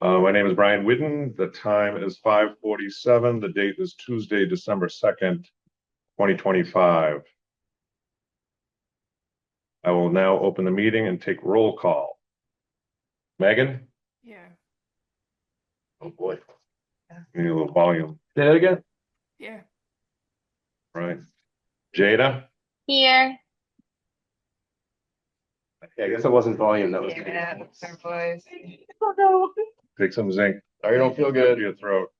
My name is Brian Whidden. The time is 5:47. The date is Tuesday, December 2nd, 2025. I will now open the meeting and take roll call. Megan? Yeah. Oh, boy. We need a little volume. Say that again? Yeah. Right. Jada? Here. Yeah, I guess it wasn't volume. That was. Yeah, our voice. Oh no. Take some zinc. Sorry, you don't feel good. Your throat.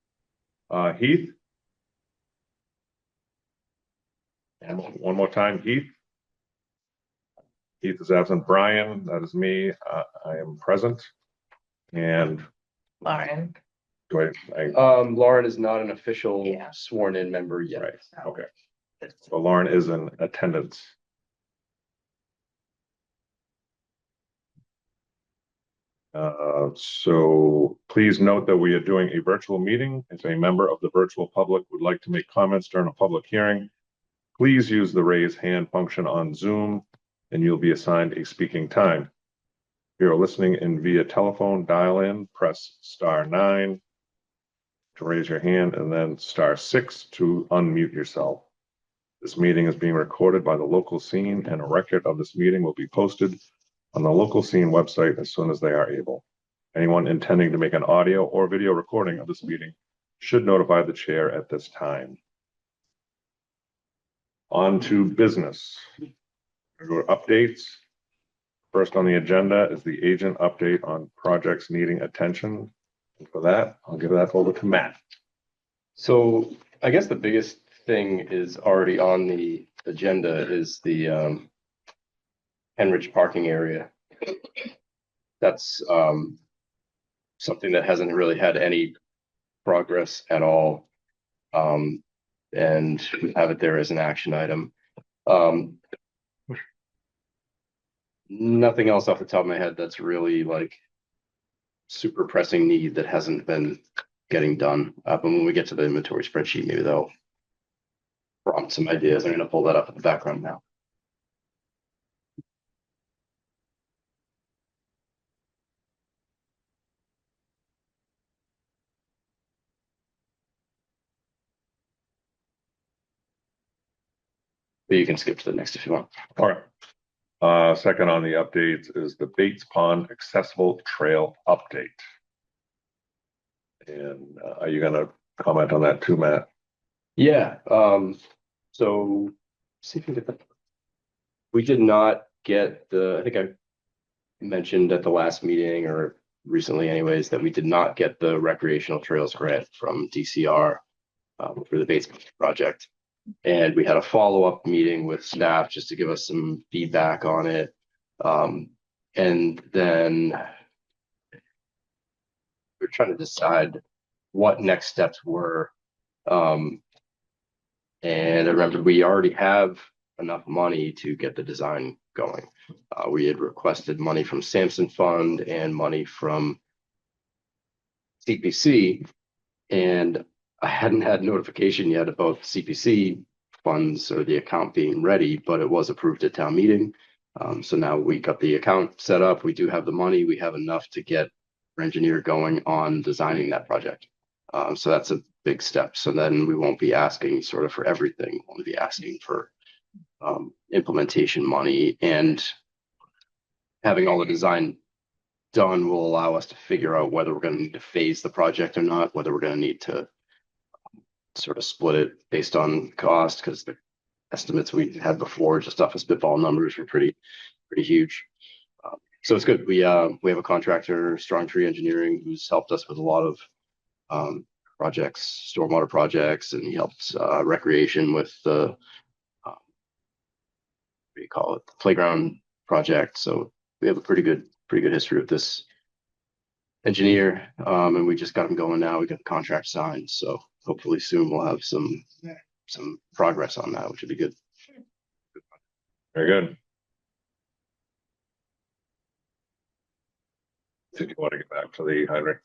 Heath? One more time, Heath. Heath is absent. Brian, that is me. I am present. And Lauren. Lauren is not an official Yeah. sworn in member yet. Right. Okay. So Lauren is in attendance. So please note that we are doing a virtual meeting. If a member of the virtual public would like to make comments during a public hearing, please use the raise hand function on Zoom and you'll be assigned a speaking time. If you're listening in via telephone dial-in, press *9 to raise your hand and then *6 to unmute yourself. This meeting is being recorded by the local scene and a record of this meeting will be posted on the local scene website as soon as they are able. Anyone intending to make an audio or video recording of this meeting should notify the chair at this time. On to business. Updates. First on the agenda is the agent update on projects needing attention. And for that, I'll give that over to Matt. So I guess the biggest thing is already on the agenda is the Henrich parking area. That's something that hasn't really had any progress at all. And we have it there as an action item. Nothing else off the top of my head that's really like super pressing need that hasn't been getting done. But when we get to the inventory spreadsheet, maybe they'll prompt some ideas. I'm going to pull that up in the background now. But you can skip to the next if you want. All right. Second on the updates is the Bates Pond Accessible Trail update. And are you going to comment on that too, Matt? Yeah. So see if we can get that. We did not get the, I think I mentioned at the last meeting or recently anyways, that we did not get the recreational trails grant from DCR for the Bates project. And we had a follow-up meeting with staff just to give us some feedback on it. And then we're trying to decide what next steps were. And I remember we already have enough money to get the design going. We had requested money from Samson Fund and money from CPC, and I hadn't had notification yet about CPC funds or the account being ready, but it was approved at town meeting. So now we got the account set up. We do have the money. We have enough to get our engineer going on designing that project. So that's a big step. So then we won't be asking sort of for everything. We'll be asking for implementation money, and having all the design done will allow us to figure out whether we're going to need to phase the project or not, whether we're going to need to sort of split it based on cost, because the estimates we had before, just off of spitball numbers, were pretty huge. So it's good. We have a contractor, Strong Tree Engineering, who's helped us with a lot of projects, stormwater projects, and he helps recreation with the what do you call it, the playground project. So we have a pretty good history with this engineer, and we just got him going now. We got the contract signed, so hopefully soon we'll have some progress on that, which would be good. Very good. Did you want to get back to the Heinrich?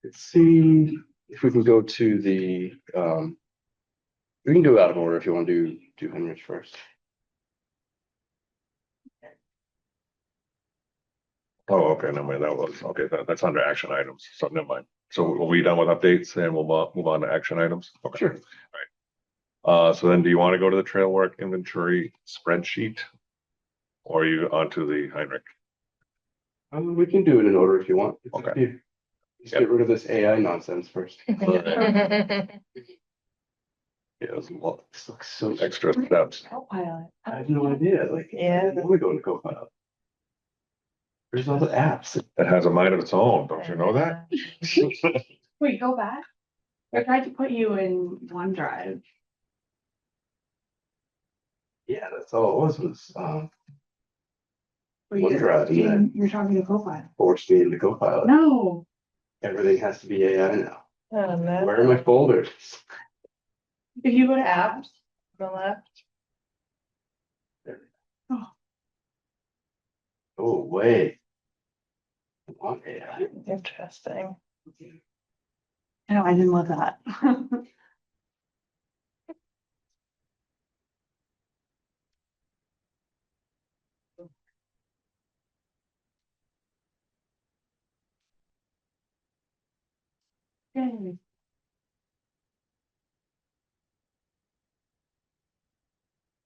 Let's see if we can go to the we can do it out of order if you want to do Henrich first. Oh, okay, never mind. That was, okay, that's under action items, so never mind. So are we done with updates and we'll move on to action items? Okay. Sure. So then do you want to go to the trail work inventory spreadsheet? Or are you onto the Heinrich? We can do it in order if you want. It's up Okay. to you. Just get rid of this AI nonsense first. Yeah, there's a lot, This looks so extra steps. Copilot. I have no idea. Like, Yeah. I want to go into Copilot. There's all the apps. It has a mind of its own, don't you know that? Wait, go back. I tried to put you in OneDrive. Yeah, that's all it was But OneDrive, yeah. you're talking to Copilot. forced me into Copilot. No. Everything has to be AI now. Oh, no. Where are my folders? If you go to apps, On the left. Oh, wait. I want AI. Interesting. no, I didn't love that. Yay.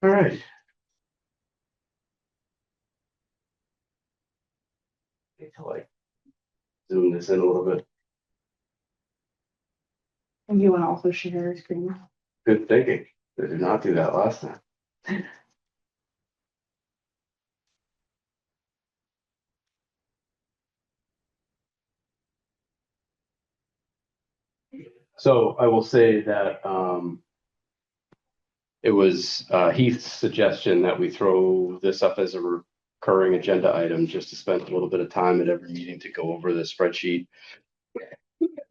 All right. Need to like zoom this in a little bit. And you want to also share your screen. Good thinking. I did not do that last time. So I will say that it was Heath's suggestion that we throw this up as a recurring agenda item, just to spend a little bit of time at every meeting to go over the spreadsheet.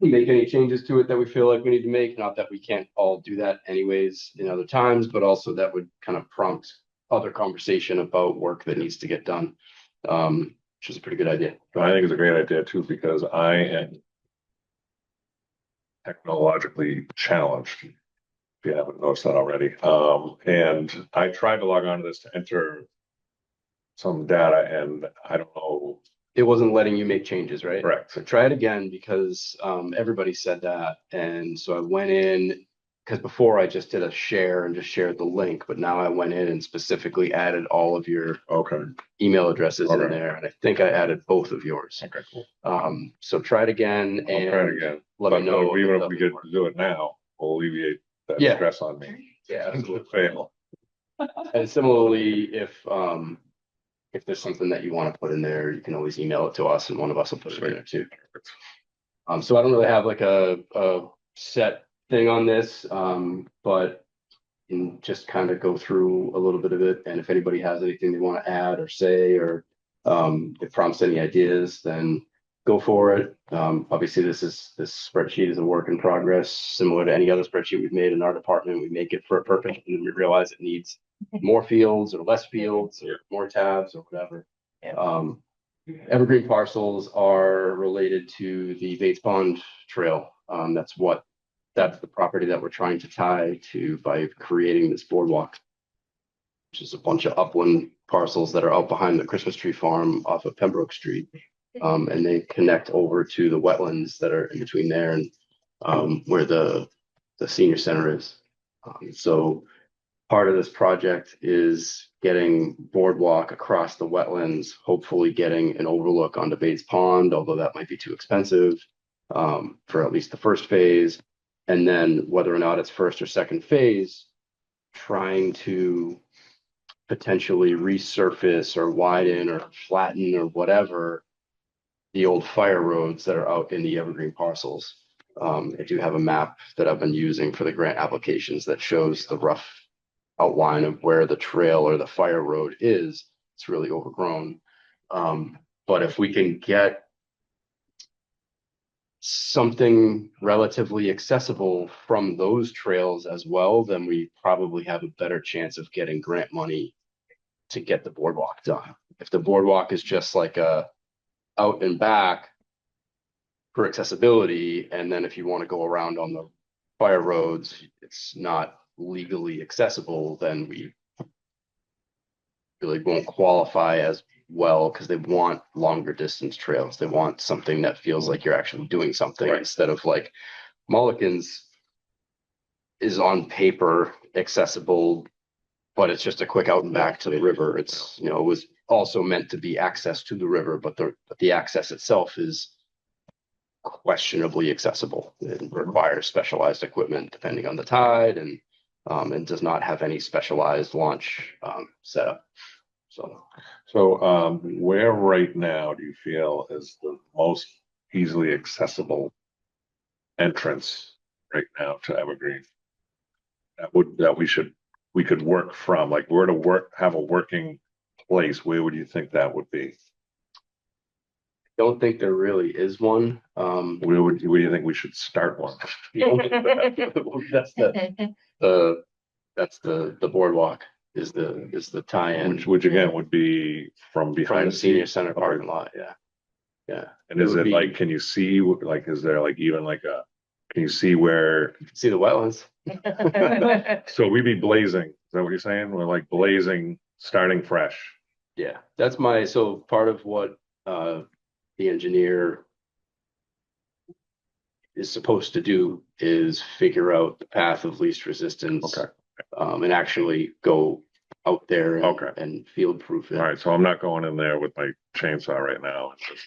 Make any changes to it that we feel like we need to make, not that we can't all do that anyways in other times, but also that would kind of prompt other conversation about work that needs to get done. Which is a pretty good idea. I think it's a great idea too, because I am technologically challenged. If you haven't noticed that already. And I tried to log on to this to enter some data and I don't know. It wasn't letting you make changes, right? Correct. So try it again because everybody said that. And so I went in, because before I just did a share and just shared the link, but now I went in and specifically added all of your Okay. email addresses in Okay. there. And I think I added both of yours. Okay, cool. So try it again I'll and try it again. let But me know. even if if we could do it now, we'll alleviate that Yeah. stress on me. Yeah, To absolutely. fail. And similarly, if there's something that you want to put in there, you can always email it to us and one of us will put it in there too. So I don't really have like a set thing on this, but can just kind of go through a little bit of it. And if anybody has anything they want to add or say, or it prompts any ideas, then go for it. Obviously this spreadsheet is a work in progress, similar to any other spreadsheet we've made in our department. We make it for a purpose and then we realize it needs more fields or less fields or more tabs or whatever. Yeah. Evergreen parcels are related to the Bates Pond Trail. That's the property that we're trying to tie to by creating this boardwalk, which is a bunch of upland parcels that are out behind the Christmas tree farm off of Pembroke Street. And they connect over to the wetlands that are in between there and where the senior center is. So part of this project is getting boardwalk across the wetlands, hopefully getting an overlook onto Bates Pond, although that might be too expensive for at least the first phase. And then whether or not it's first or second phase, trying to potentially resurface or widen or flatten or whatever the old fire roads that are out in the evergreen parcels. I do have a map that I've been using for the grant applications that shows the rough outline of where the trail or the fire road is. It's really overgrown. But if we can get something relatively accessible from those trails as well, then we probably have a better chance of getting grant money to get the boardwalk done. If the boardwalk is just like a out and back for accessibility, and then if you want to go around on the fire roads, it's not legally accessible, then we really won't qualify as well because they want longer distance trails. They want something that feels like you're actually doing something Right. instead of like Mulligan's is on paper accessible, but it's just a quick out and back to the river. It's, you know, it was also meant to be access to the river, but the access itself is questionably accessible. It requires specialized equipment depending on the tide and does not have any specialized launch setup. So where right now do you feel is the most easily accessible entrance right now to Evergreen? We could work from, like, where to have a working place, where would you think that would be? Don't think there really is one. Where do you think we should start one? That's the boardwalk is the tie-in Which again would be from from behind the the senior scenes. center parking lot. Yeah. Yeah. And is would it be- like, can you see, like, is there like even like can you see where, See the wetlands? so we'd be blazing, is that what you're saying? We're like blazing, starting fresh. Yeah, so part of what the engineer is supposed to do is figure out the path of least resistance. Okay. And actually go out there and field proof it. All right, so I'm not going in there with my chainsaw right now, it's just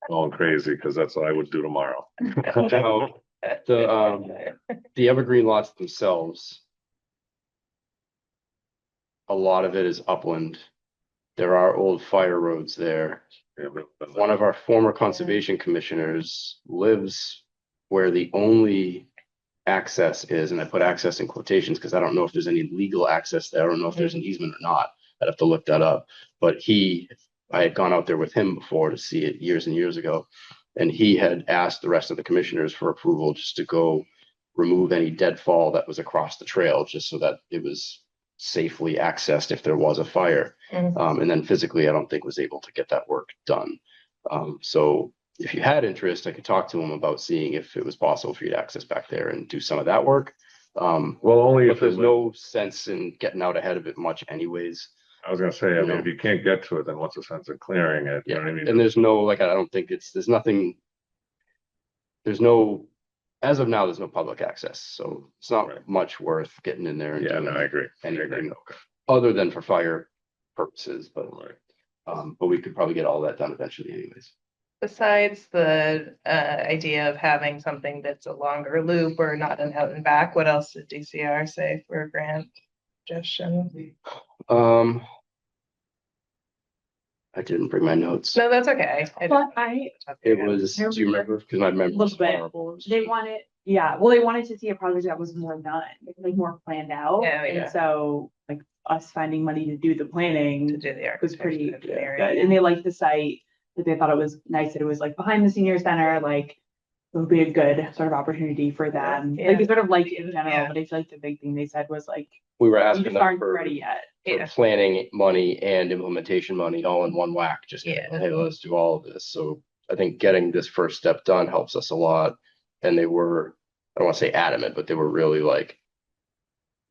going crazy, because that's what I would do tomorrow. Now, the evergreen lots themselves, a lot of it is upland. There are old fire roads there. Yeah, but- One of our former conservation commissioners lives where the only access is, and I put access in quotations because I don't know if there's any legal access there. I don't know if there's an easement or not. I'd have to look that up. But I had gone out there with him before to see it years and years ago. And he had asked the rest of the commissioners for approval just to go remove any deadfall that was across the trail, just so that it was safely accessed if there was a fire. And then physically, I don't think was able to get that work done. So if you had interest, I could talk to him about seeing if it was possible for you to access back there and do some of that work. Well, only But if there's no sense in getting out ahead of it much anyways. I was gonna say, I mean, if you can't get to it, then what's the sense of clearing it? You know what I mean? And there's no, like, I don't think there's no, as of now, there's no public access. So it's not Right. much worth getting in there and Yeah, no, doing I agree. anything Okay. other than for fire purposes. Right. But we could probably get all that done eventually anyways. Besides the idea of having something that's a longer loop or not an out and back, what else did DCR say for a grant suggestion? I didn't bring my notes. No, that's okay. But It was, do you remember? Because my memory was Little bit. horrible. they wanted, yeah, well, they wanted to see a project that was more done, like more planned out. Yeah, yeah. And so like us finding money to do the To planning do the was pretty architecture good. engineering. And they liked the site, that they thought it was nice that it was like behind the senior center, like it would be a good sort of opportunity for them. Yeah. Like they sort of liked it in general, Yeah. but I feel like the big thing they said was like, We were we asking just them aren't for ready yet. Yeah. planning money and implementation money all in one whack. Just, Yeah. hey, let's do all of this. So I think getting this first step done helps us a lot. And they were, I don't want to say adamant, but they were really like,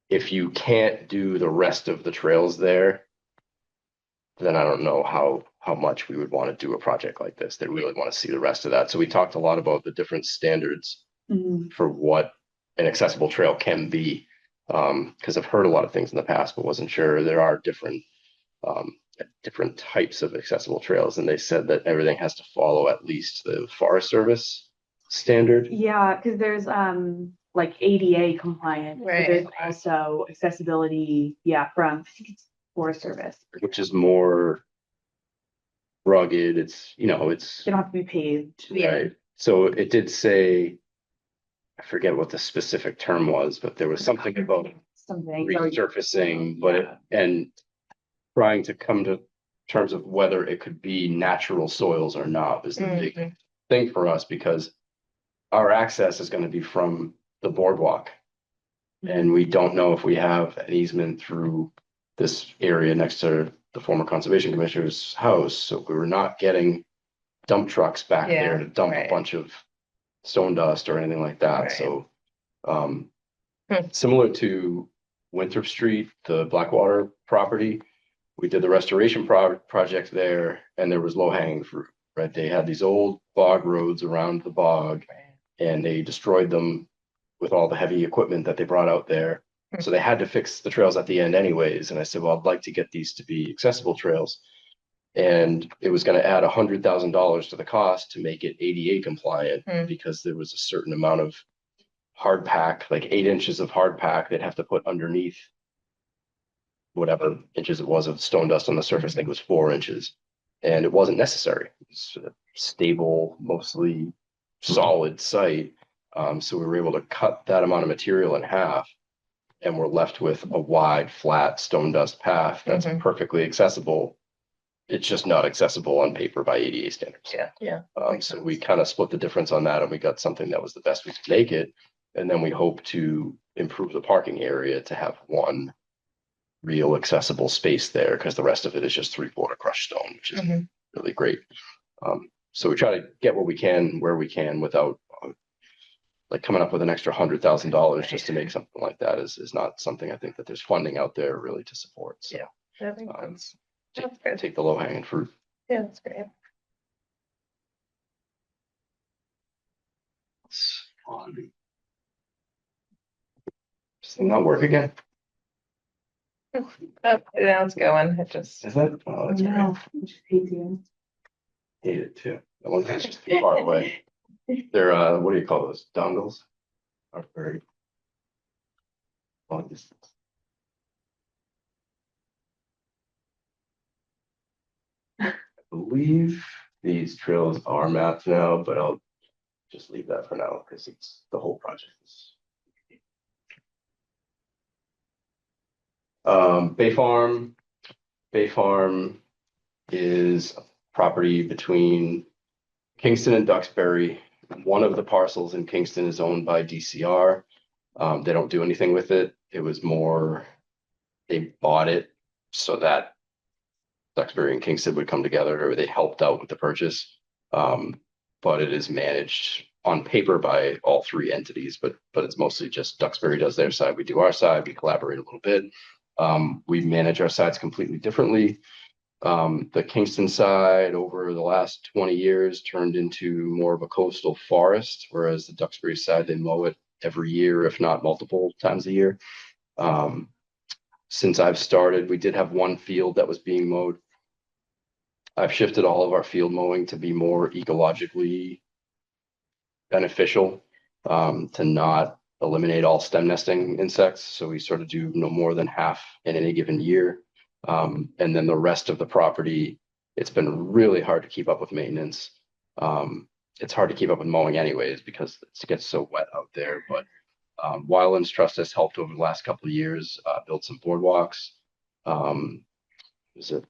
if you can't do the rest of the trails there, then I don't know how much we would want to do a project like this. They really want to see the rest of that. So we talked a lot about the different standards Mhm. for what an accessible trail can be. Because I've heard a lot of things in the past, but wasn't sure. There are different types of accessible trails, and they said that everything has to follow at least the Forest Service standard. Yeah, because there's like ADA compliant, but Right. there's also accessibility, yeah, from I think it's Forest Service. Which is more rugged. It's, They don't have to be paved. Yeah. right. So it did say, I forget what the specific term was, but there was something about Something. resurfacing, but and trying to come to terms of whether it could be natural soils or not was the big Mhm. thing for us, because our access is going to be from the boardwalk. And we don't know if we have an easement through this area next to the former conservation commissioner's house. So we were not getting dump trucks back Yeah, there to dump right. a bunch of stone dust or anything like that. Right. So Hmm. similar to Winthrop Street, the Blackwater property, we did the restoration project there, and there was low hanging fruit, right? They had these old bog roads around the bog, and they destroyed them with all the heavy equipment that they brought out there. So they had to fix the trails at the end anyways. And I said, well, I'd like to get these to be accessible trails. And it was going to add $100,000 to the cost to make it ADA compliant because there was a certain amount of hard pack, like 8 inches of hard pack they'd have to put underneath whatever inches it was of stone dust on the surface. I think it was 4 inches. And it wasn't necessary. It's a stable, mostly solid site. So we were able to cut that amount of material in half, and we're left with a wide, flat stone dust path that's perfectly accessible. It's just not accessible on paper by ADA standards. Yeah. So we kind of split the difference on that, and we got something that was the best we could make it. And then we hope to improve the parking area to have one real accessible space there, because the rest of it is just 3/4 crushed stone, which is really great. So we try to get what we can where we can without like coming up with an extra $100,000 just to make something like that is not something I think that there's funding out there really to support. So That makes sense. That's good. take the low hanging fruit. Yeah, that's great. It's on. Does it not work again? Oh, now it's going. It just Is that? Oh, that's No, great. I just hate you. Hate it too. That one thing's just too far away. They're what do you call those? Dongles? Are very long distance. I believe these trails are mapped now, but I'll just leave that for now because it's the whole project is. Bay Farm. Bay Farm is a property between Kingston and Duxbury. One of the parcels in Kingston is owned by DCR. They don't do anything with it. It was more, they bought it so that Duxbury and Kingston would come together, or they helped out with the purchase. But it is managed on paper by all 3 entities, but it's mostly just Duxbury does their side, we do our side, we collaborate a little bit. We manage our sides completely differently. The Kingston side over the last 20 years turned into more of a coastal forest, whereas the Duxbury side, they mow it every year, if not multiple times a year. Since I've started, we did have one field that was being mowed. I've shifted all of our field mowing to be more ecologically beneficial, to not eliminate all stem nesting insects. So we sort of do no more than half in any given year. And then the rest of the property, it's been really hard to keep up with maintenance. It's hard to keep up with mowing anyways, because it gets so wet out there. But Wildlands Trust has helped over the last couple of years build some boardwalks. Was it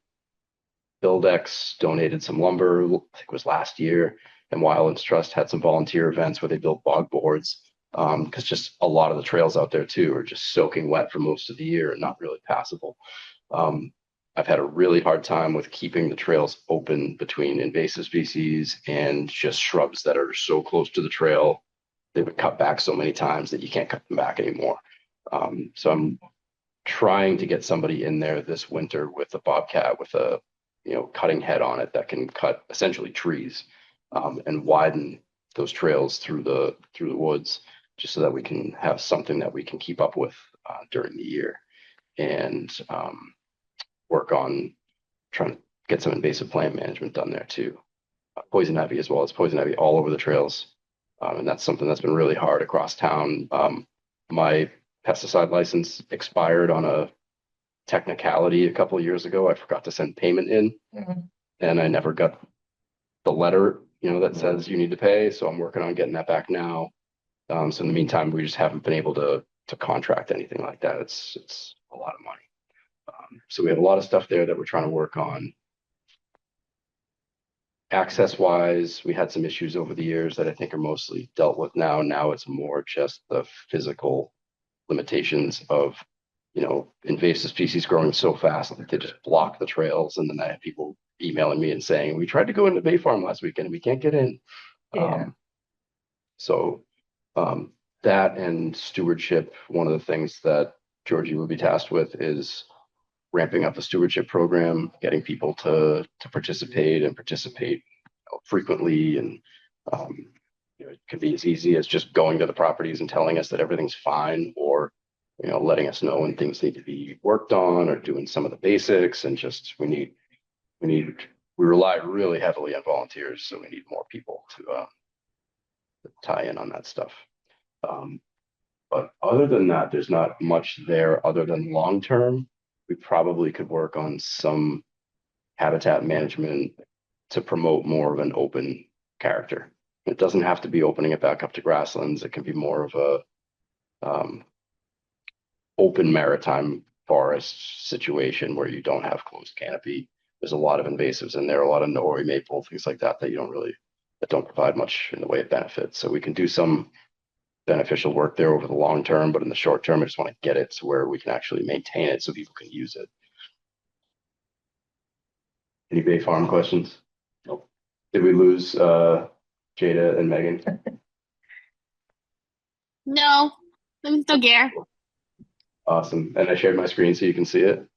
Buildex donated some lumber, I think it was last year, and Wildlands Trust had some volunteer events where they built bog boards, because just a lot of the trails out there too are just soaking wet for most of the year and not really passable. I've had a really hard time with keeping the trails open between invasive species and just shrubs that are so close to the trail. They've been cut back so many times that you can't cut them back anymore. So I'm trying to get somebody in there this winter with a bobcat with a cutting head on it that can cut essentially trees, and widen those trails through the woods, just so that we can have something that we can keep up with during the year, and work on trying to get some invasive plant management done there too. Poison ivy as well. It's poison ivy all over the trails, and that's something that's been really hard across town. My pesticide license expired on a technicality a couple of years ago. I forgot to send payment in, and I never got the letter, that says you need to pay. So I'm working on getting that back now. So in the meantime, we just haven't been able to contract anything like that. It's a lot of money. So we have a lot of stuff there that we're trying to work on. Access wise, we had some issues over the years that I think are mostly dealt with now. Now it's more just the physical limitations of invasive species growing so fast that they just block the trails. And then I have people emailing me and saying, we tried to go into Bay Farm last weekend and we can't get in. That and stewardship, one of the things that Georgie would be tasked with is ramping up the stewardship program, getting people to participate and participate frequently. And it could be as easy as just going to the properties and telling us that everything's fine, or letting us know when things need to be worked on, or doing some of the basics. And just we rely really heavily on volunteers, so we need more people to tie in on that stuff. But other than that, there's not much there other than long term. We probably could work on some habitat management to promote more of an open character. It doesn't have to be opening it back up to grasslands. It can be more of a open maritime forest situation where you don't have closed canopy. There's a lot of invasives in there, a lot of Norway maple, things like that that don't provide much in the way of benefits. So we can do some beneficial work there over the long term, but in the short term, I just want to get it to where we can actually maintain it so people can use it. Any Bay Farm questions? Nope. Did we lose Jada and Megan? No, I'm still here. Awesome. And I shared my screen so you can see it.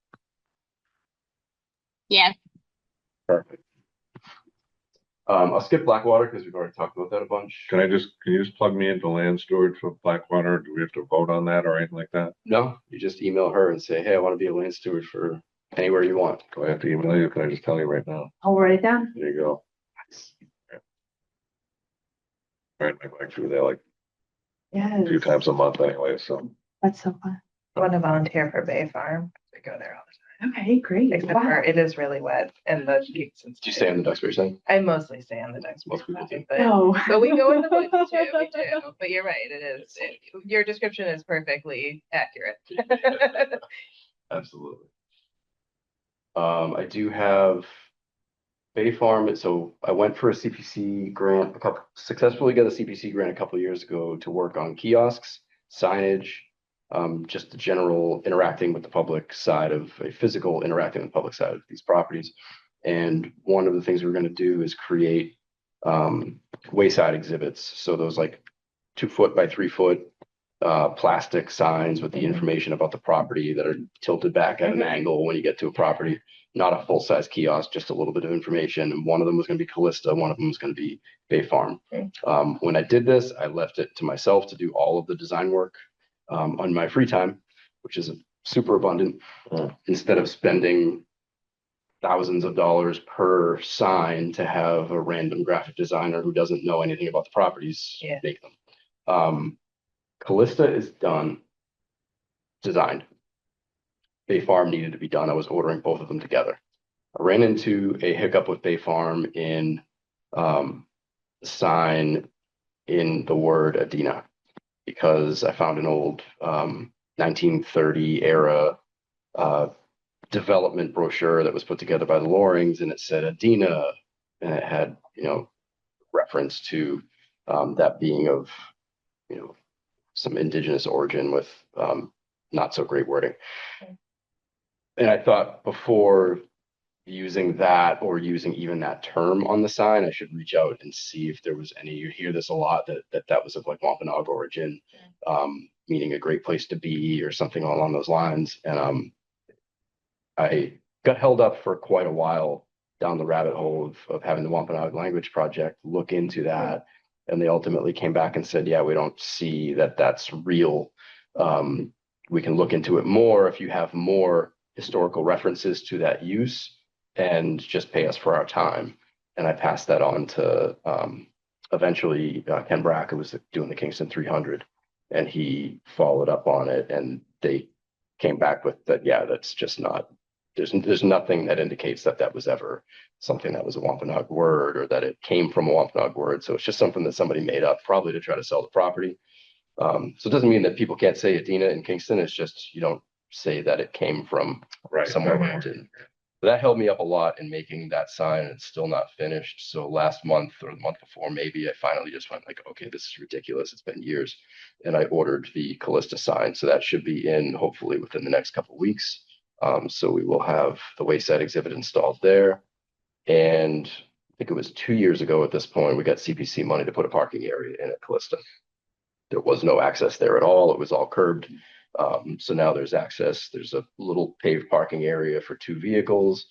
Yeah. Perfect. I'll skip Blackwater because we've already talked about that a bunch. Can you just plug me into land storage for Blackwater? Do we have to vote on that or anything like that? No, you just email her and say, hey, I want to be a land steward for anywhere you want. Do I have to email you? Can I just tell you right now? I'll write it down. There you go. Right, I go through there like Yes. a few times a month anyway, so. That's so fun. I want to volunteer for Bay Farm. We go there all the time. Okay, great. Except Wow. for it is really wet and the Kingston. Do you stay on the Duxbury side? I mostly stay on the Most people do. Duxbury, but No. but we go in the woods too. We do. But you're right. Your description is perfectly accurate. Absolutely. I do have Bay Farm. So I went for a CPC grant, successfully got a CPC grant a couple of years ago to work on kiosks, signage, just the general interacting with the public side of a physical interacting with the public side of these properties. And one of the things we're going to do is create wayside exhibits. So those like 2 foot by 3 foot plastic signs with the information about the property that are tilted back at an angle when you get to a property, not a full size kiosk, just a little bit of information. And one of them was going to be Callista, one of them was going to be Bay Farm. When I did this, I left it to myself to do all of the design work on my free time, which is super abundant. Instead of spending thousands of dollars per sign to have a random graphic designer who doesn't know anything about the properties make them. Callista is designed. Bay Farm needed to be done. I was ordering both of them together. I ran into a hiccup with Bay Farm in the sign in the word Adina, because I found an old 1930 era development brochure that was put together by the Lorings, and it said Adina, and it had reference to that being of some indigenous origin with not so great wording. And I thought before using that or using even that term on the sign, I should reach out and see if there was any. You hear this a lot that was of like Wampanoag origin, meaning a great place to be or something along those lines. And I got held up for quite a while down the rabbit hole of having the Wampanoag Language Project look into that. And they ultimately came back and said, yeah, we don't see that that's real. We can look into it more if you have more historical references to that use and just pay us for our time. And I passed that on to eventually Ken Brack, who was doing the Kingston 300, and he followed up on it, and they came back with that. Yeah, that's just not. There's nothing that indicates that that was ever something that was a Wampanoag word or that it came from a Wampanoag word. So it's just something that somebody made up, probably to try to sell the property. So it doesn't mean that people can't say Adina in Kingston. It's just you don't say that it came from somewhere where it didn't. But that held me up a lot in making that sign, and it's still not finished. So last month or the month before, maybe I finally just went like, okay, this is ridiculous. It's been years. And I ordered the Callista sign. So that should be in hopefully within the next couple of weeks. So we will have the wayside exhibit installed there. And I think it was 2 years ago at this point, we got CPC money to put a parking area in at Callista. There was no access there at all. It was all curbed. So now there's access. There's a little paved parking area for 2 vehicles.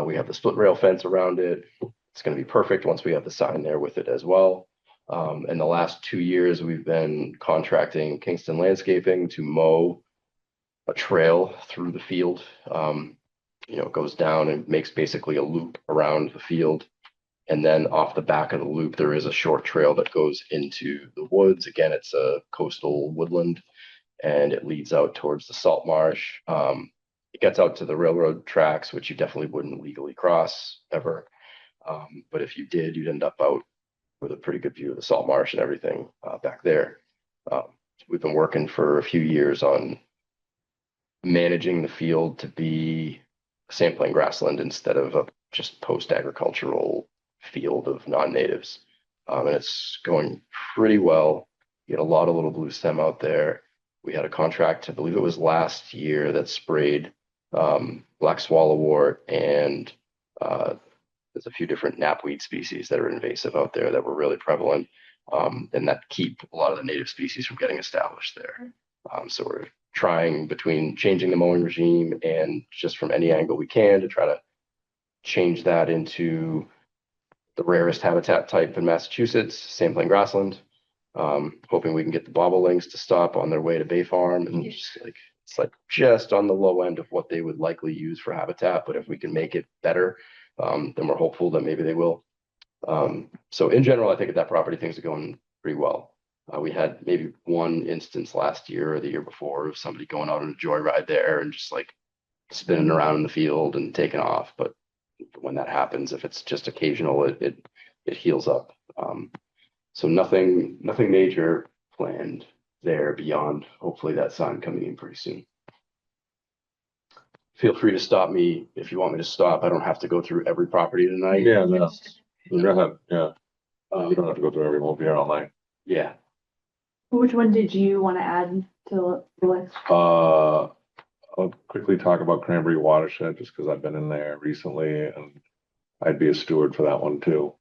We have the split rail fence around it. It's going to be perfect once we have the sign there with it as well. In the last 2 years, we've been contracting Kingston Landscaping to mow a trail through the field. It goes down and makes basically a loop around the field. And then off the back of the loop, there is a short trail that goes into the woods. Again, it's a coastal woodland, and it leads out towards the salt marsh. It gets out to the railroad tracks, which you definitely wouldn't legally cross ever. But if you did, you'd end up out with a pretty good view of the salt marsh and everything back there. We've been working for a few years on managing the field to be sampling grassland instead of a just post-agricultural field of non-natives. And it's going pretty well. You get a lot of little blue stem out there. We had a contract, I believe it was last year, that sprayed black swallowwort, and there's a few different knapweed species that are invasive out there that were really prevalent, and that keep a lot of the native species from getting established there. So we're trying between changing the mowing regime and just from any angle we can to try to change that into the rarest habitat type in Massachusetts, sampling grassland. Hoping we can get the bobolinks to stop on their way to Bay Farm, and it's like just on the low end of what they would likely use for habitat. But if we can make it better, then we're hopeful that maybe they will. So in general, I think at that property, things are going pretty well. We had maybe one instance last year or the year before of somebody going out on a joyride there and just like spinning around in the field and taking off. But when that happens, if it's just occasional, it heals up. So nothing major planned there beyond hopefully that sign coming in pretty soon. Feel free to stop me if you want me to stop. I don't have to go through every property tonight. Yeah, no, go ahead. Yeah, you don't Um, have to go through every, we'll be here all night. yeah. Which one did you want to add to the list? I'll quickly talk about Cranberry Watershed just because I've been in there recently, and I'd be a steward for that one too.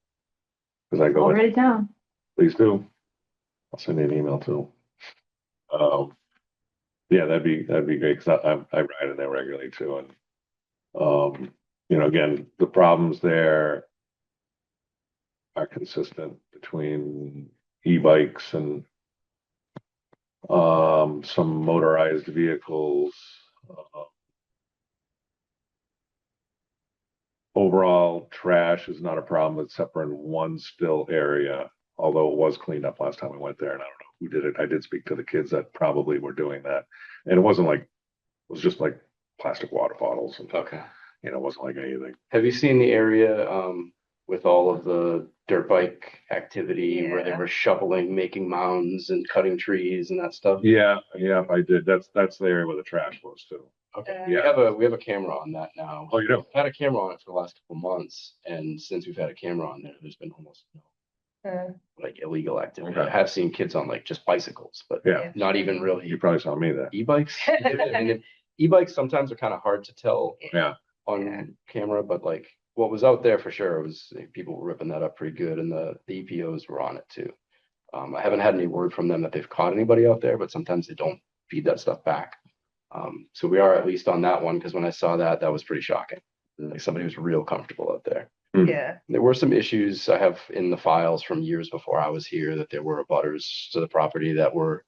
Because I go I'll in, write it down. please do. I'll send you an email too. Yeah, that'd be great because I ride in there regularly too, and again, the problems there are consistent between e-bikes and some motorized vehicles. Overall, trash is not a problem except for in one still area, although it was cleaned up last time we went there, and I don't know who did it. I did speak to the kids that probably were doing that, and it wasn't like, it was just like plastic water bottles, and Okay. it wasn't like anything. Have you seen the area with all of the dirt bike activity where they Yeah. were shoveling, making mounds and cutting trees and that stuff? Yeah, I did. That's the area where the trash was too. Okay. Yeah. We have a camera on that now. Oh, you do? We've had a camera on it for the last couple months, and since we've had a camera on there, there's been almost no Uh, like illegal activity. Okay. I have seen kids on like just bicycles, but Yeah, not even really you probably saw me there. e-bikes. I mean, e-bikes sometimes are kind of hard to tell Yeah, on Yeah. camera, but like what was out there for sure was people were ripping that up pretty good, and the EPOs were on it too. I haven't had any word from them that they've caught anybody out there, but sometimes they don't feed that stuff back. So we are at least on that one, because when I saw that, that was pretty shocking. Like somebody was real comfortable out there. yeah. There were some issues I have in the files from years before I was here, that there were abutters to the property that were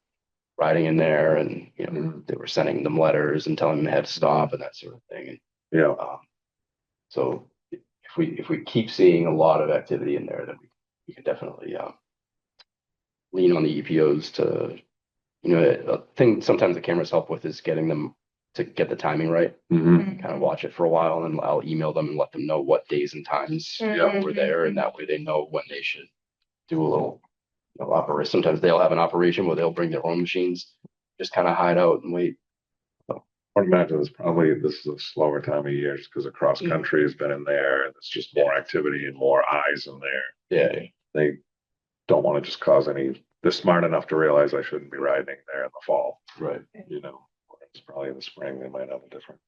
riding in there, and they were sending them letters and telling them they had to stop and that sort of thing. And, yeah. so if we keep seeing a lot of activity in there, then we can definitely lean on the EPOs to, a thing sometimes the cameras help with is getting them to get the timing right. Mhm. Kind of watch it for a while, and I'll email them and let them know what days and times we're there, and that way they know when they should do a little operation. Sometimes they'll have an operation where they'll bring their own machines, just kind of hide out and wait. I imagine this is a slower time of year just because the cross country has been in there, and it's just more activity and more eyes in there. Yeah. They don't want to just cause any. They're smart enough to realize I shouldn't be riding there in the fall. Right. It's probably in the spring they might have a different.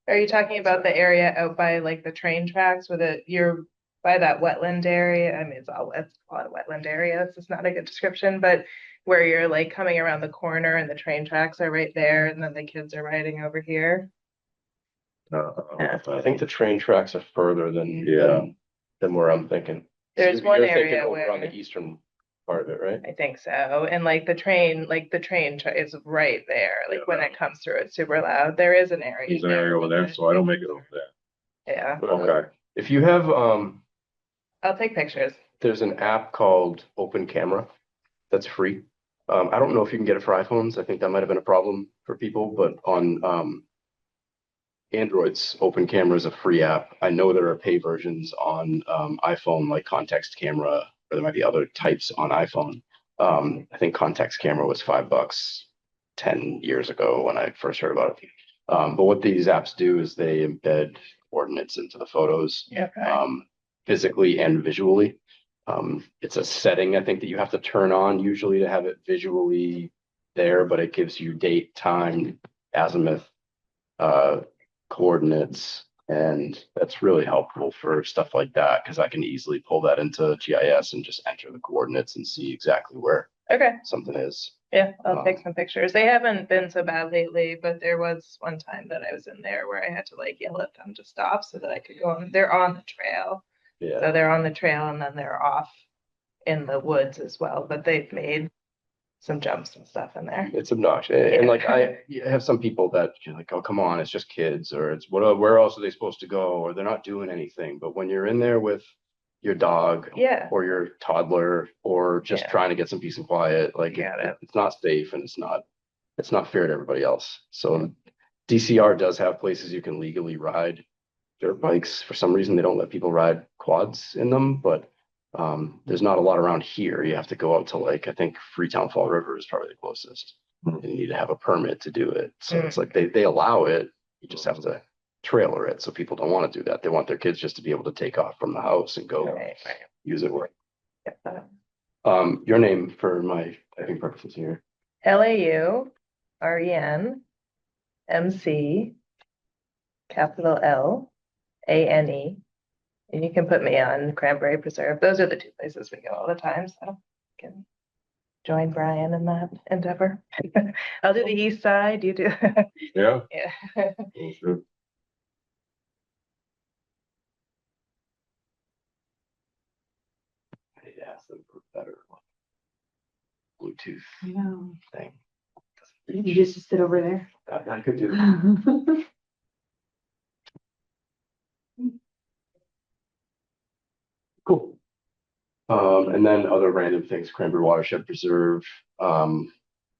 Are you talking about the area out by like the train tracks you're by that wetland area? I mean, it's a lot of wetland area. This is not a good description, but where you're like coming around the corner and the train tracks are right there and then the kids are riding over here. Yeah. I think the train tracks are further than Yeah. than where I'm thinking. There's one You're thinking area over on the where eastern part of it, right? I think so. And like the train is right there. Like when it comes through, it's super loud. There is an area. There's an area over there, so I don't make it over there. Yeah, Okay. If you have I'll take pictures. there's an app called Open Camera that's free. I don't know if you can get it for iPhones. I think that might have been a problem for people, but on Android's Open Camera is a free app. I know there are pay versions on iPhone, like Context Camera, or there might be other types on iPhone. I think Context Camera was $5 10 years ago when I first heard about it. But what these apps do is they embed coordinates into the photos, Yeah. physically and visually. It's a setting I think that you have to turn on usually to have it visually there, but it gives you date, time, azimuth, coordinates, and that's really helpful for stuff like that because I can easily pull that into GIS and just enter the coordinates and see exactly where Okay. something is. Yeah, I'll take some pictures. They haven't been so bad lately, but there was one time that I was in there where I had to like yell at them to stop so that I could go on. They're on the trail. Yeah. So they're on the trail and then they're off in the woods as well, but they've made some jumps and stuff in there. It's obnoxious. And like you have some people that you're like, oh, come on, it's just kids, or it's where else are they supposed to go? Or they're not doing anything. But when you're in there with your dog Yeah. or your toddler or just trying to get some peace and quiet, like it's not safe and it's not fair to everybody else. So DCR does have places you can legally ride dirt bikes. For some reason, they don't let people ride quads in them, but there's not a lot around here. You have to go out to like, I think Freetown Fall River is probably the closest. And you need to have a permit to do it. So it's like they allow it. You just have to trailer it. So people don't want to do that. They want their kids just to be able to take off from the house and go use it where. Your name for my typing purposes here. LAUREN capital LANE. And you can put me on Cranberry Preserve. Those are the two places we go all the time. So I can join Brian in that endeavor. I'll do the east side. You do. Yeah. Yeah. That's good. I need to ask them for better Bluetooth I know. thing. You just sit over there. I could do that. Cool. And then other random things, Cranberry Watershed Preserve.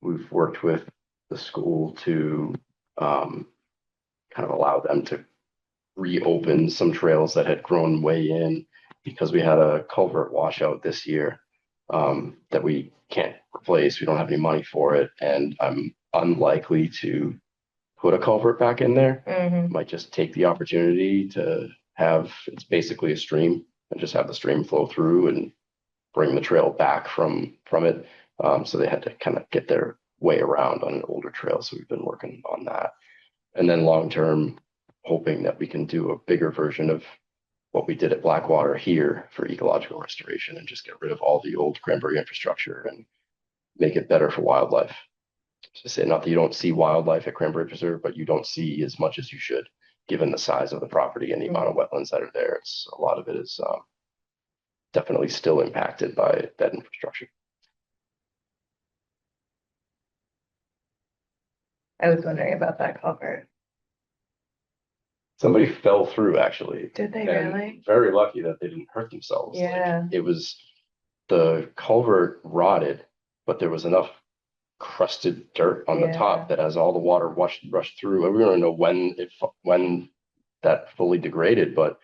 We've worked with the school to kind of allow them to reopen some trails that had grown way in because we had a culvert washout this year that we can't replace. We don't have any money for it, and I'm unlikely to put a culvert back in there. Might just take the opportunity to have, it's basically a stream, and just have the stream flow through and bring the trail back from it. So they had to kind of get their way around on an older trail. So we've been working on that. And then long term, hoping that we can do a bigger version of what we did at Blackwater here for ecological restoration and just get rid of all the old cranberry infrastructure and make it better for wildlife. To say, not that you don't see wildlife at Cranberry Preserve, but you don't see as much as you should, given the size of the property and the amount of wetlands that are there. It's a lot of it is definitely still impacted by that infrastructure. I was wondering about that culvert. Somebody fell through actually. Did they and really? Very lucky that they didn't hurt themselves. Yeah. Like, it was the culvert rotted, but there was enough crusted dirt on the top that as all the water rushed through, and we don't know when that fully degraded, but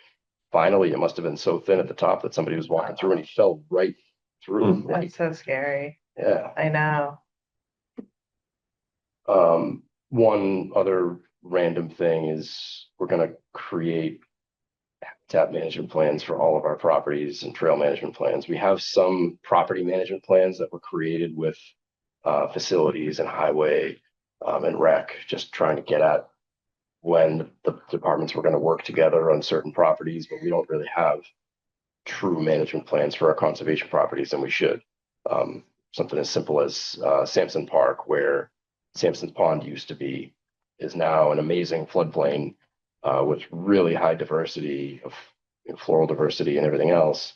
finally it must have been so thin at the top that somebody was walking through and he fell right through. That's so scary. Yeah. I know. One other random thing is we're going to create habitat management plans for all of our properties and trail management plans. We have some property management plans that were created with facilities and highway and rec, just trying to get at when the departments were going to work together on certain properties, but we don't really have true management plans for our conservation properties, and we should. something as simple as Sampson Park, where Sampson's Pond used to be, is now an amazing floodplain with really high diversity of floral diversity and everything else.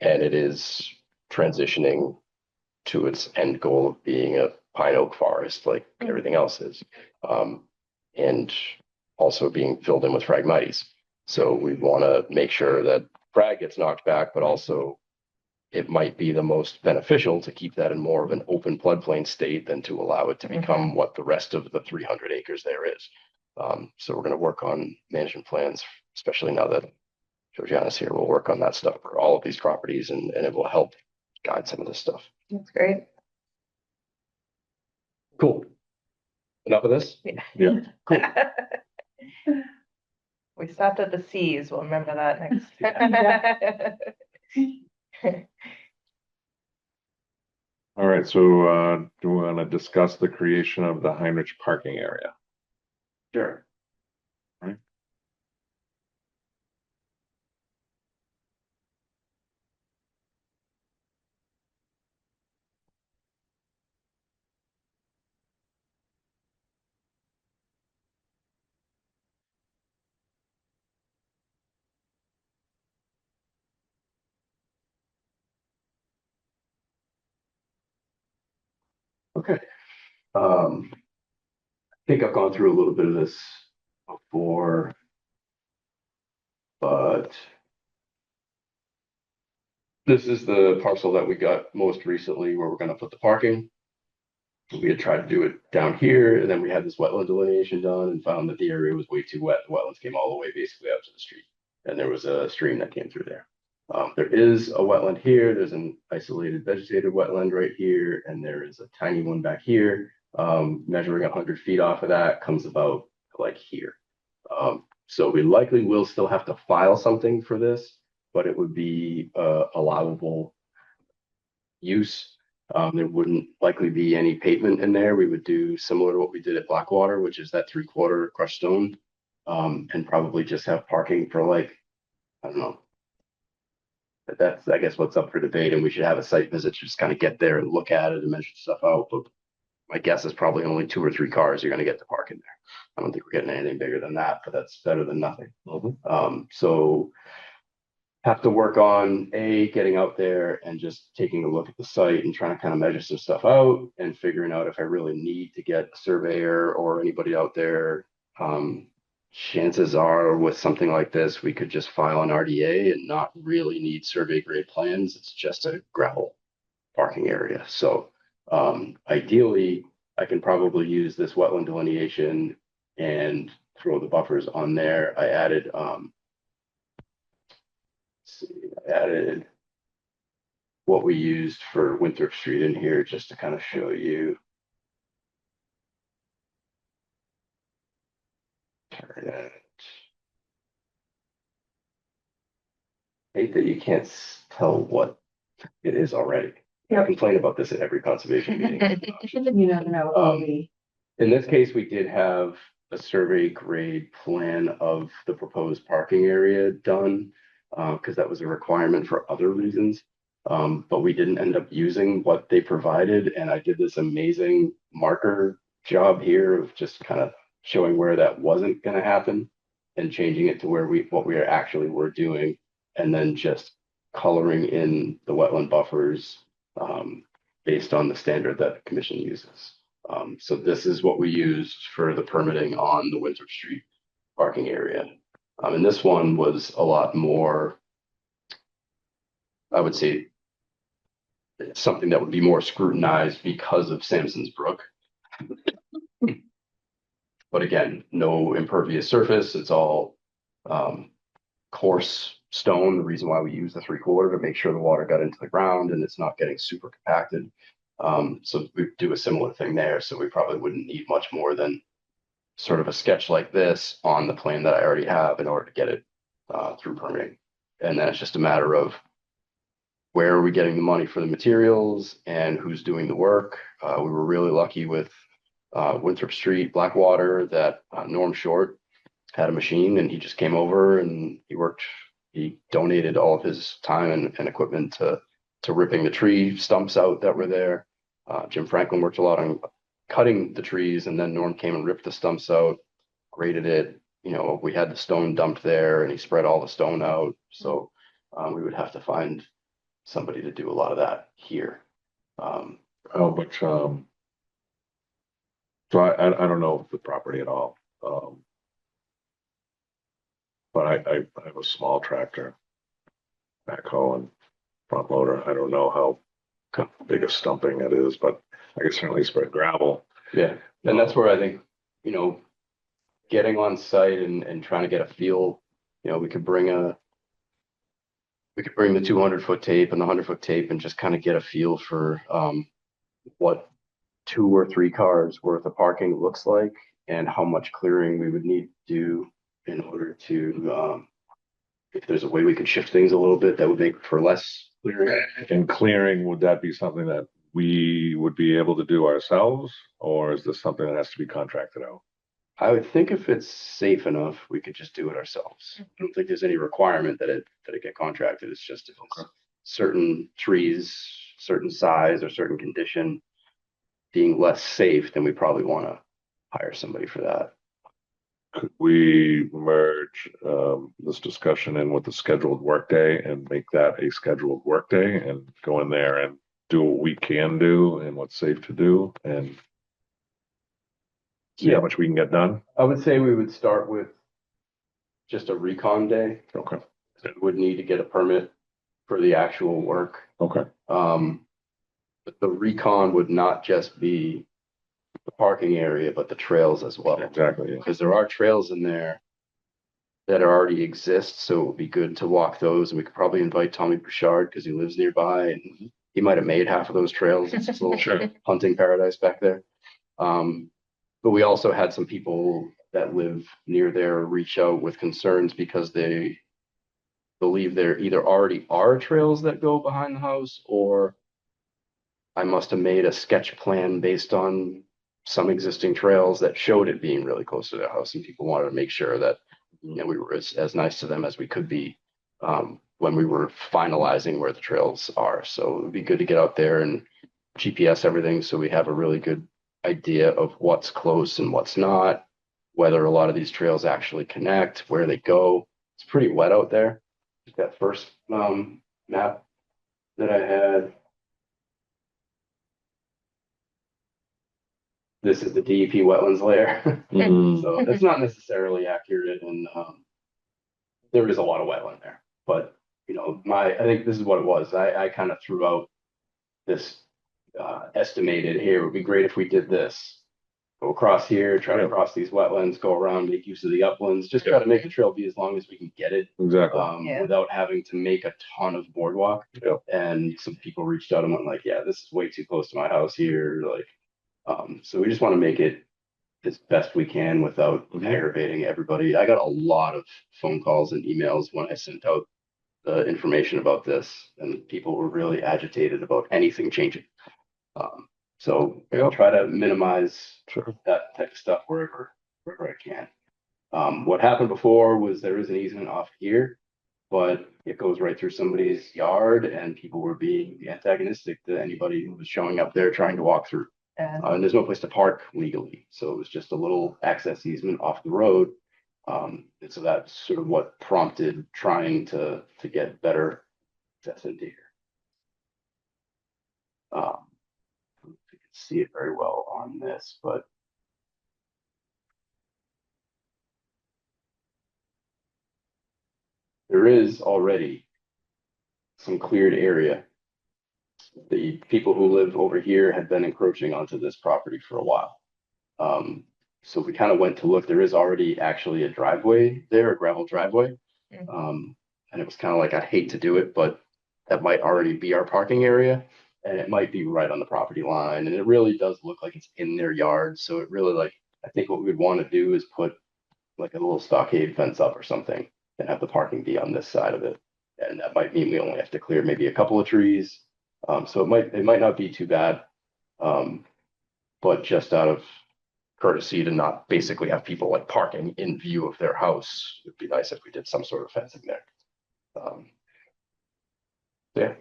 And it is transitioning to its end goal of being a pine oak forest like everything else is. And also being filled in with Phragmites. So we want to make sure that frag gets knocked back, but also it might be the most beneficial to keep that in more of an open floodplain state than to allow it to become what the rest of the 300 acres there is. So we're going to work on management plans, especially now that Georgiana's here. We'll work on that stuff for all of these properties, and it will help guide some of this stuff. That's great. Cool. Enough of this? Yeah. Cool. We stopped at the C's. We'll remember that next. All right, so do we want to discuss the creation of the Heinrich parking area? Sure. Right. Okay. I think I've gone through a little bit of this before, but this is the parcel that we got most recently where we're going to put the parking. We had tried to do it down here, and then we had this wetland delineation done and found that the area was way too wet. The wetlands came all the way basically up to the street, and there was a stream that came through there. There is a wetland here. There's an isolated vegetated wetland right here, and there is a tiny one back here. Measuring 100 feet off of that comes about like here. So we likely will still have to file something for this, but it would be allowable use. There wouldn't likely be any pavement in there. We would do similar to what we did at Blackwater, which is that 3/4 crushed stone, and probably just have parking for like, I don't know. But that's, I guess, what's up for debate, and we should have a site visit to just kind of get there and look at it and measure stuff out. But my guess is probably only 2 or 3 cars you're going to get to park in there. I don't think we're getting anything bigger than that, but that's better than nothing. So have to work on getting out there and just taking a look at the site and trying to kind of measure some stuff out and figuring out if I really need to get a surveyor or anybody out there. Chances are with something like this, we could just file an RDA and not really need survey grade plans. It's just a gravel parking area. So ideally, I can probably use this wetland delineation and throw the buffers on there. I added what we used for Winthrop Street in here just to kind of show you. Turn it. Hate that you can't tell what it is already. I complain about this at every conservation meeting. You never know. What will be. In this case, we did have a survey grade plan of the proposed parking area done because that was a requirement for other reasons. But we didn't end up using what they provided. And I did this amazing marker job here of just kind of showing where that wasn't going to happen and changing it to where what we actually were doing, and then just coloring in the wetland buffers based on the standard that the commission uses. So this is what we used for the permitting on the Winthrop Street parking area. And this one was a lot more, I would say, something that would be more scrutinized because of Sampson's Brook. But again, no impervious surface. It's all coarse stone. The reason why we use the 3/4 to make sure the water got into the ground and it's not getting super compacted. So we do a similar thing there. So we probably wouldn't need much more than sort of a sketch like this on the plan that I already have in order to get it through permitting. And then it's just a matter of where are we getting the money for the materials and who's doing the work. We were really lucky with Winthrop Street, Blackwater, that Norm Short had a machine and he just came over and he donated all of his time and equipment to ripping the tree stumps out that were there. Jim Franklin worked a lot on cutting the trees, and then Norm came and ripped the stumps out, graded it. You know, we had the stone dumped there, and he spread all the stone out. So we would have to find somebody to do a lot of that here. How much, so I don't know the property at all. But I have a small tractor, backhoe and front loader. I don't know how big a stumping it is, but I can certainly spread gravel. Yeah, and that's where I think, you know, getting on site and trying to get a feel, you know, we could bring the 200-foot tape and the 100-foot tape and just kind of get a feel for what 2 or 3 cars worth of parking looks like and how much clearing we would need to do in order to, if there's a way we could shift things a little bit that would make for less clearing. And clearing, would that be something that we would be able to do ourselves, or is this something that has to be contracted out? I would think if it's safe enough, we could just do it ourselves. I don't think there's any requirement that it get contracted. It's just if it's certain trees, certain size or certain condition being less safe, then we probably want to hire somebody for that. Could we merge this discussion in with the scheduled workday and make that a scheduled workday and go in there and do what we can do and what's safe to do and see how much we can get done? I would say we would start with just a recon day. Okay. Would need to get a permit for the actual work. Okay. But the recon would not just be the parking area, but the trails as well. Exactly. Yeah. Because there are trails in there that already exist, so it would be good to walk those. And we could probably invite Tommy Bouchard because he lives nearby, and he might have made half of those trails. It's just a little hunting paradise back there. But we also had some people that live near there reach out with concerns because they believe there either already are trails that go behind the house, or I must have made a sketch plan based on some existing trails that showed it being really close to their house, and people wanted to make sure that, you know, we were as nice to them as we could be when we were finalizing where the trails are. So it would be good to get out there and GPS everything so we have a really good idea of what's close and what's not, whether a lot of these trails actually connect, where they go. It's pretty wet out there. That first map that I had. This is the DEP wetlands layer. So it's not necessarily accurate, and there is a lot of wetland there. But you know, I think this is what it was. I kind of threw out this estimated, here, it would be great if we did this. Go across here, try to cross these wetlands, go around, make use of the uplands, just try to make the trail be as long as we can get it. Exactly. Without having to make a ton of boardwalk. And some people reached out and went like, yeah, this is way too close to my house here. Like, so we just want to make it as best we can without aggravating everybody. I got a lot of phone calls and emails when I sent out the information about this, and people were really agitated about anything changing. So I'll try to minimize that type of stuff wherever I can. What happened before was there is an easement off here, but it goes right through somebody's yard, and people were being antagonistic to anybody who was showing up there trying to walk through. And there's no place to park legally, so it was just a little access easement off the road. And so that's sort of what prompted trying to get better access into here. You can see it very well on this, but there is already some cleared area. The people who live over here had been encroaching onto this property for a while. So we kind of went to look. There is already actually a driveway there, a gravel driveway. And it was kind of like, I'd hate to do it, but that might already be our parking area, and it might be right on the property line. And it really does look like it's in their yard. So it really, like, I think what we'd want to do is put like a little stockade fence up or something and have the parking be on this side of it. And that might mean we only have to clear maybe a couple of trees. So it might not be too bad. But just out of courtesy to not basically have people like parking in view of their house, it'd be nice if we did some sort of fencing there. Yeah.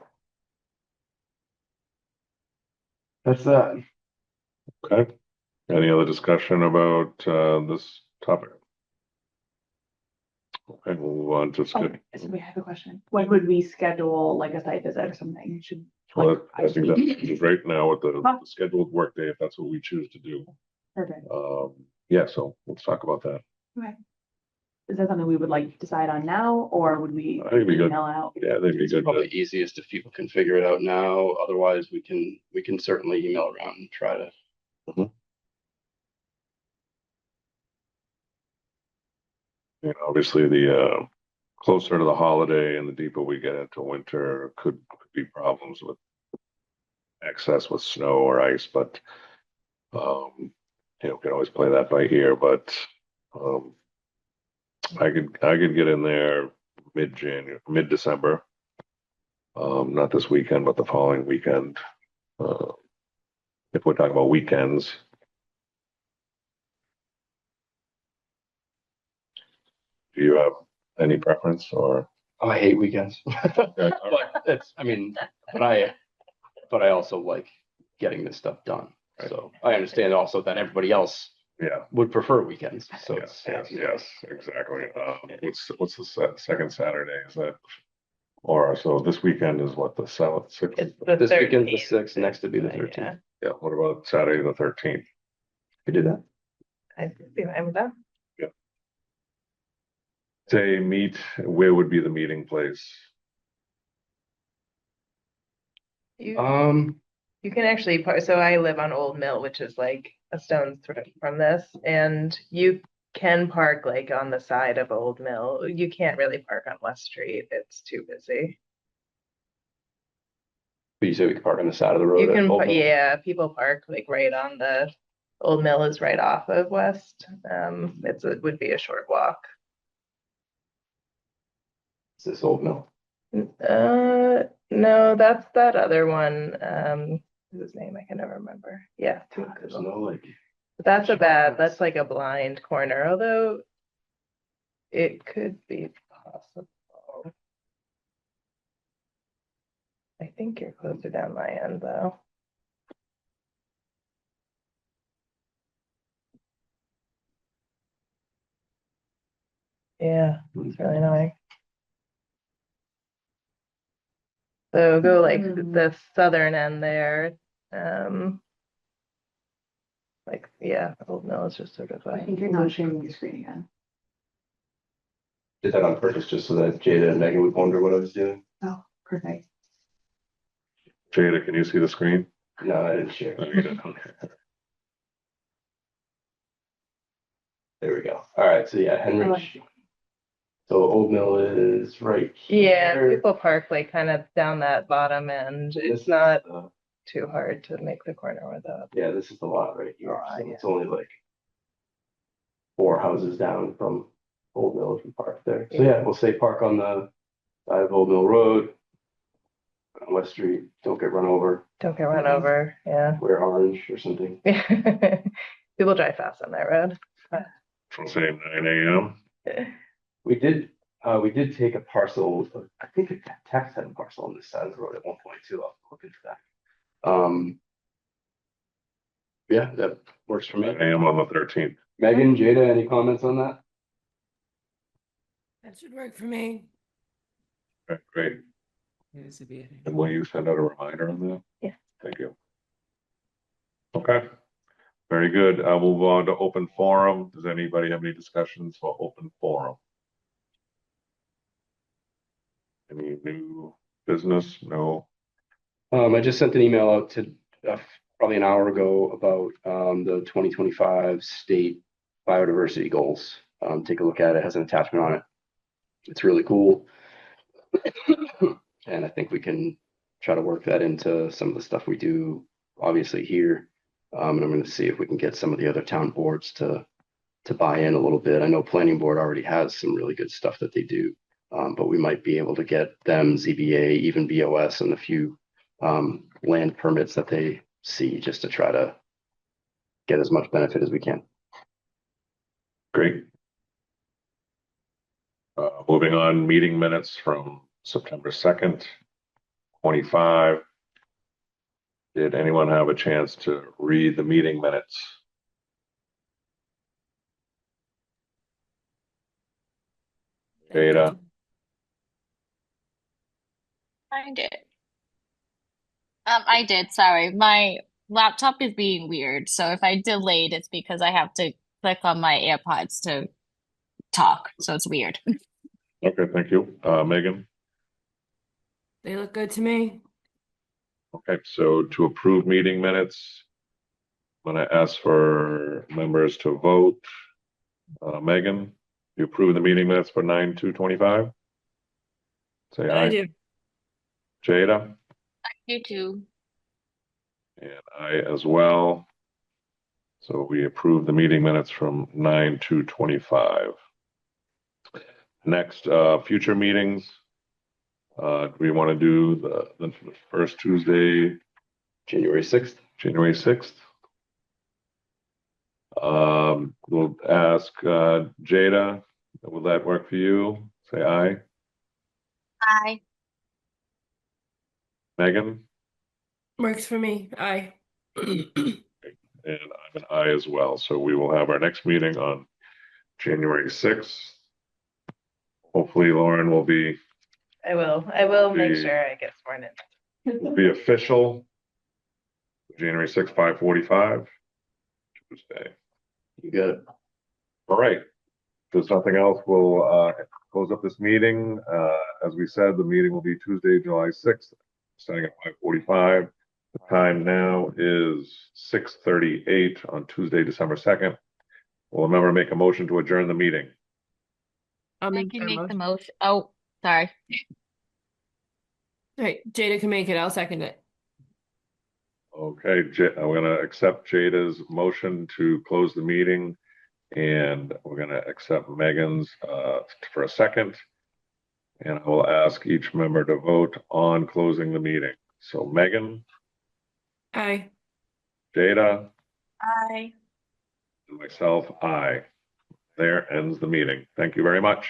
That's that. Okay. Any other discussion about this topic? Okay, we'll move on to Oh, schedule. so we have a question. When would we schedule like a site visit or something? Should, Well, like, I think that's right now with the Huh. scheduled workday, if that's what we choose to do. perfect. Yeah, so let's talk about that. Okay. Is that something we would like decide on now, or would we I think it'd be good. email out? Yeah, they'd be It's good. probably easiest if people can figure it out now. Otherwise, we can certainly email around and try to. You know, obviously the closer to the holiday and the deeper we get into winter could be problems with excess with snow or ice, but you know, can always play that by ear, but um I could get in there mid-December. Not this weekend, but the following weekend. Uh, if we're talking about weekends. Do you have any preference or? Oh, I hate weekends. Okay, all right. But it's, I mean, but I also like getting this stuff done. Right. So I understand also that everybody else Yeah, would prefer weekends. So yes, it's, yes, exactly. What's the second Saturday? Is that? Or so this weekend is what, the 7th, 6th? It's the this weekend's the 13th. 6th, next to be the Yeah, 13th. Yeah, what about Saturday the 13th? We do that. I'd be fine with that. Say meet, where would be the meeting place? You, Um, you can actually park, so I live on Old Mill, which is like a stone's throw from this, and you can park like on the side of Old Mill. You can't really park on West Street. It's too busy. but you say we could park on the side of the road. You at can, Old Mill? yeah, people park like right on the Old Mill is right off of West. It would be a short walk. Is this Old Mill? No, that's that other one. What's his name? I can never remember. Yeah, God, there's no like. but that's like a blind corner, although it could be possible. I think you're closer down my end though. Yeah, it's really annoying. So go like the southern end there. Um, like, yeah, Old Mill is just sort of I a, think you're not sharing your screen again. Did that on purpose just so that Jada and Megan would wonder what I was doing? Oh, perfect. Jada, can you see the screen? No, I didn't share. No, you didn't. Okay. There we go. All right. So yeah, Henry. So Old Mill is right yeah, here. people park like kind of down that bottom end. This It's not is the- too hard to make the corner with that. yeah, this is the lot right here. Oh, So yeah. it's only like 4 houses down from Old Mill if you park there. So yeah, we'll say park on the side of Old Mill Road, on West Street. Don't get run over. Don't get run over, yeah. Wear orange or something. People drive fast on that road. From say 9 a.m. We did take a parcel. I think a tax had a parcel on this side of the road at one point too. I'll look into that. Yeah, that works for me. 9 a.m. on the 13th. Megan, Jada, any comments on that? That should work for me. Okay, great. Here's a bit. And will you send out a reminder on that? Yeah. Thank you. Okay, very good. We'll move on to open forum. Does anybody have any discussions for open forum? Any new business? No. I just sent an email out to probably an hour ago about the 2025 state biodiversity goals. Take a look at it. It has an attachment on it. It's really cool. And I think we can try to work that into some of the stuff we do, obviously here. And I'm going to see if we can get some of the other town boards to buy in a little bit. I know planning board already has some really good stuff that they do, but we might be able to get them, ZBA, even BOS, and a few land permits that they see just to try to get as much benefit as we can. Great. Moving on, meeting minutes from September 2nd, 25. Did anyone have a chance to read the meeting minutes? Jada? I did. I did. Sorry, my laptop is being weird. So if I delayed, it's because I have to click on my AirPods to talk. So it's weird. Okay, thank you. Megan? They look good to me. Okay, so to approve meeting minutes, I'm gonna ask for members to vote. Megan, you approve the meeting minutes for 9/2/25? Say I aye. do. Jada? You too. And I as well. So we approve the meeting minutes from 9/2/25. Next, future meetings. Do we want to do the first Tuesday, January 6th. January 6th? We'll ask Jada, will that work for you? Say aye. Bye. Megan? Works for me. Aye. And I'm an aye as well. So we will have our next meeting on January 6th. Hopefully Lauren will be I will make The- sure I get sworn in. be official. January 6th, 5:45. Tuesday. You got it. All right. If there's nothing else, we'll close up this meeting. As we said, the meeting will be Tuesday, July 6th, starting at 5:45. The time now is 6:38 on Tuesday, December 2nd. Will a member make a motion to adjourn the meeting? I'll I make can that make the motion. motion. Oh, sorry. All right, Jada can make it. I'll second it. Okay, I'm gonna accept Jada's motion to close the meeting, and we're gonna accept Megan's for a second. And I will ask each member to vote on closing the meeting. So Megan, Aye. Jada, Bye. and myself, aye. There ends the meeting. Thank you very much.